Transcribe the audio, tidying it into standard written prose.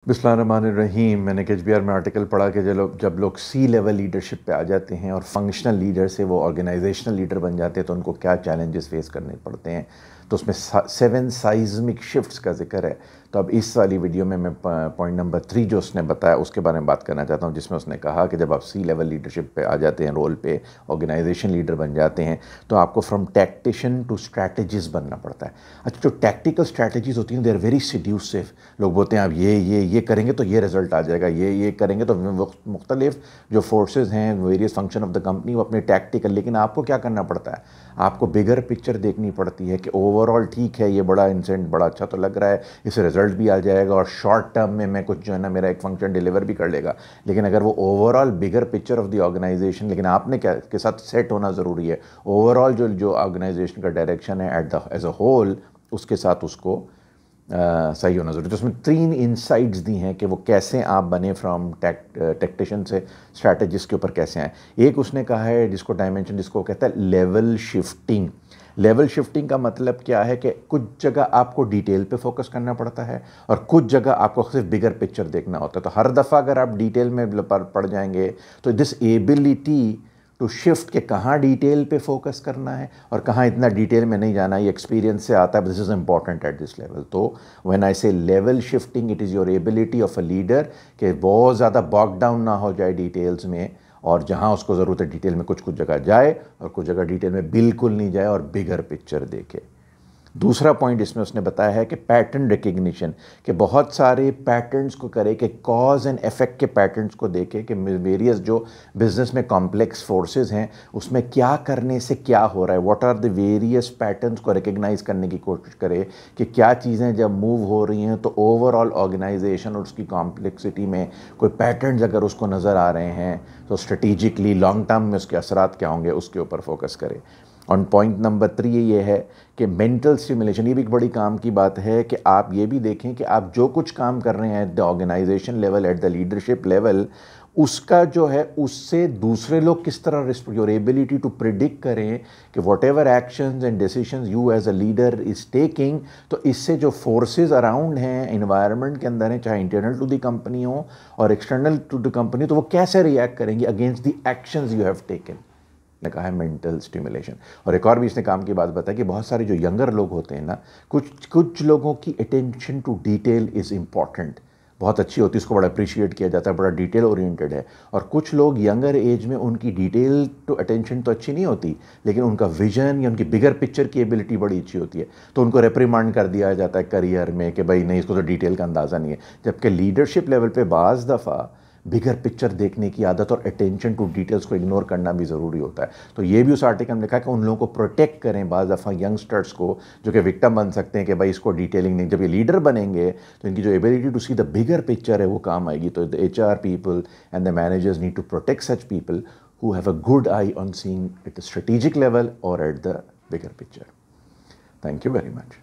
بسم اللہ الرحمن الرحیم. میں نے KHBR میں آرٹیکل پڑھا کہ جب لوگ سی لیول لیڈرشپ پہ آ جاتے ہیں اور فنکشنل لیڈر سے وہ آرگنائزیشنل لیڈر بن جاتے ہیں تو ان کو کیا چیلنجز فیس کرنے پڑتے ہیں. تو اس میں 7 سائزمک شفٹس کا ذکر ہے. تو اب اس والی ویڈیو میں پوائنٹ نمبر 3 جو اس نے بتایا اس کے بارے میں بات کرنا چاہتا ہوں، جس میں اس نے کہا کہ جب آپ سی لیول لیڈرشپ پہ آ جاتے ہیں، رول پہ آرگنائزیشن لیڈر بن جاتے ہیں، تو آپ کو فرام ٹیکٹیشین ٹو اسٹریٹجسٹ بننا پڑتا ہے. اچھا، جو ٹیکٹیکل اسٹریٹجیز ہوتی ہیں دے آر ویری سیڈیوسو. لوگ بولتے ہیں آپ یہ کریں گے تو یہ رزلٹ آ جائے گا، یہ کریں گے تو مختلف جو فورسز ہیں، various function of the company, وہ اپنے ٹیکٹیکل، لیکن آپ کو کیا کرنا پڑتا ہے؟ آپ کو بگر پکچر دیکھنی پڑتی ہے کہ اوور آل ٹھیک ہے، یہ بڑا انسیڈنٹ بڑا اچھا تو لگ رہا ہے، اس سے رزلٹ بھی آ جائے گا اور شارٹ ٹرم میں کچھ جو ہے نا میرا ایک فنکشن ڈیلیور بھی کر لے گا. لیکن اگر وہ overall bigger picture of the organisation, لیکن آپ نے کیا کے ساتھ سیٹ ہونا ضروری ہے. اوور آل جو آرگنائزیشن کا ڈائریکشن ہے ایز اے ہول، اس کے ساتھ اس کو صحیح ہونا ضروری ہے. تو اس میں 3 انسائٹس دی ہیں کہ وہ کیسے آپ بنے فرام ٹیکٹیشین سے اسٹریٹجسٹ کے اوپر کیسے آئیں. ایک اس نے کہا ہے جس کو ڈائمنشن، جس کو کہتا ہے لیول شفٹنگ. لیول شفٹنگ کا مطلب کیا ہے کہ کچھ جگہ آپ کو ڈیٹیل پہ فوکس کرنا پڑتا ہے اور کچھ جگہ آپ کو صرف بگر پکچر دیکھنا ہوتا ہے. تو ہر دفعہ اگر آپ ڈیٹیل میں پڑ جائیں گے تو دس ایبلٹی ٹو شفٹ کہ کہاں ڈیٹیل پہ فوکس کرنا ہے اور کہاں اتنا ڈیٹیل میں نہیں جانا، یہ ایکسپیرینس سے آتا ہے. This is important at this level. تو when I say level shifting, it is your ability of a leader کہ بہت زیادہ باگ ڈاؤن نہ ہو جائے ڈیٹیلز میں، اور جہاں اس کو ضرورت ہے ڈیٹیل میں کچھ جگہ جائے اور کچھ جگہ ڈیٹیل میں بالکل نہیں جائے اور بگر پکچر دیکھے. دوسرا پوائنٹ اس میں اس نے بتایا ہے کہ پیٹرن ریکگنیشن، کہ بہت سارے پیٹرنز کو کرے، کہ کاز اینڈ ایفیکٹ کے پیٹرنز کو دیکھے کہ ویریس جو بزنس میں کمپلیکس فورسز ہیں اس میں کیا کرنے سے کیا ہو رہا ہے، what are the various patterns کو ریکگنائز کرنے کی کوشش کرے کہ کیا چیزیں جب موو ہو رہی ہیں تو اوور آل آرگنائزیشن اور اس کی کمپلیکسٹی میں کوئی پیٹرنز اگر اس کو نظر آ رہے ہیں تو اسٹریٹیجکلی لانگ ٹرم میں اس کے اثرات کیا ہوں گے، اس کے اوپر فوکس کرے. اور پوائنٹ نمبر 3 یہ ہے کہ مینٹل اسٹیمولیشن. یہ بھی ایک بڑی کام کی بات ہے کہ آپ یہ بھی دیکھیں کہ آپ جو کچھ کام کر رہے ہیں at the organisation level, at the leadership level, اس کا جو ہے اس سے دوسرے لوگ کس طرح یور ایبلٹی ٹو پریڈکٹ کریں کہ what ever actions and decisions you as a leader is taking, تو اس سے جو فورسز اراؤنڈ ہیں انوائرمنٹ کے اندر ہیں، چاہے انٹرنل ٹو دی کمپنی ہو اور ایکسٹرنل ٹو دی کمپنی، تو وہ کیسے ریئیکٹ کریں گے against the actions you have taken. نے کہا ہے مینٹل اسٹیمولیشن. اور ایک اور بھی اس نے کام کی بات بتائی کہ بہت سارے جو ینگر لوگ ہوتے ہیں نا، کچھ لوگوں کی attention to detail is important, بہت اچھی ہوتی ہے، اس کو بڑا اپریشیٹ کیا جاتا ہے، بڑا ڈیٹیل اورینٹڈ ہے. اور کچھ لوگ ینگر ایج میں ان کی ڈیٹیل ٹو اٹینشن تو اچھی نہیں ہوتی، لیکن ان کا ویژن یا ان کی بگر پکچر کی ایبلٹی بڑی اچھی ہوتی ہے. تو ان کو ریپریمانڈ کر دیا جاتا ہے کریئر میں کہ بھائی نہیں، اس کو تو ڈیٹیل کا اندازہ نہیں ہے. جبکہ لیڈرشپ لیول پہ بعض دفعہ بگر پکچر دیکھنے کی عادت اور اٹینشن ٹو ڈیٹیلز کو اگنور کرنا بھی ضروری ہوتا ہے. تو یہ بھی اس آرٹیکل میں لکھا کہ ان لوگوں کو پروٹیکٹ کریں بعض دفعہ ینگسٹرز کو جو کہ وکٹم بن سکتے ہیں کہ بھائی اس کو ڈیٹیلنگ نہیں. جب یہ لیڈر بنیں گے تو ان کی جو ability to see the bigger picture ہے وہ کام آئے گی. تو HR people and the managers need to protect such people who have a good eye on seeing at the strategic level or at the bigger picture. Thank you very much.